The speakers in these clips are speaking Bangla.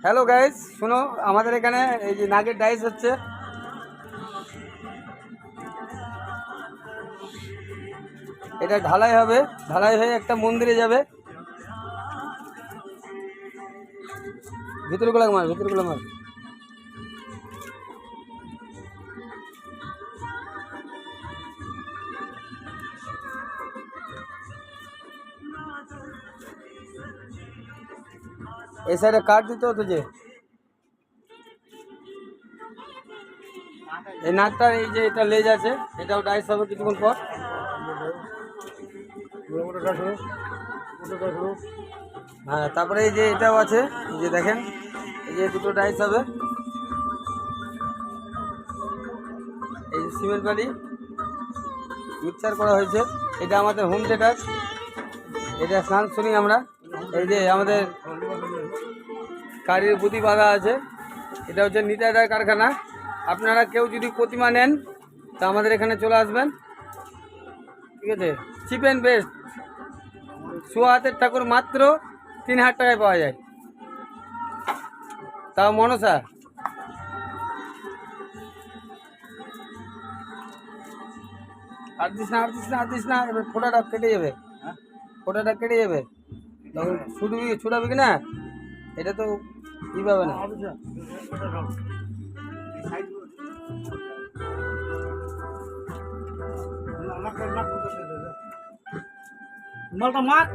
হ্যালো গাইস, শোনো আমাদের এখানে এই যে নাগের ডাইস হচ্ছে। এটা ঢালাই হবে, ঢালাই হয়ে একটা মন্দিরে যাবে। ভিতরে গুলো মার, ভিতরে গুলো মার। এই সাইডে কাট দিতে হতো যে এই নাকটার এই যে এটা লেজ আছে, এটাও ডাইস হবে কিছুক্ষণ পর। হ্যাঁ, তারপরে এই যে এটাও আছে, এই যে দেখেন এই যে দুটো ডাইস হবে। এই যে সিমেন্ট বালি মিক্সচার করা হয়েছে। এটা আমাদের হোম থিয়েটার, এটা গান শুনি আমরা। এই যে আমাদের কারির বুদ্ধি বাঁধা আছে। এটা হচ্ছে নিতাইদার কারখানা। আপনারা কেউ যদি প্রতিমা নেন তা আমাদের এখানে চলে আসবেন, ঠিক আছে? চিপ অ্যান্ড বেস্ট, সোয়া হাতের ঠাকুর মাত্র 3000 টাকায় পাওয়া যায়, তাও মনসা। আর দিস না, আর দিস না, আর দিস না, এবার ফোটাটা কেটে যাবে, ফোটাটা কেটে যাবে, তখন ছুটাবি কি না, এটা তো ই পাবে না। মালটা মাখ,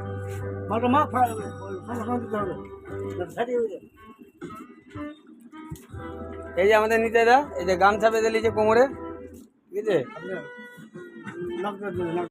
মালটা মাখ, দিতে হবে। এই যে আমাদের নিতাইদা, এই যে গামছা বেঁধে নিয়েছে কোমরে, ঠিক আছে?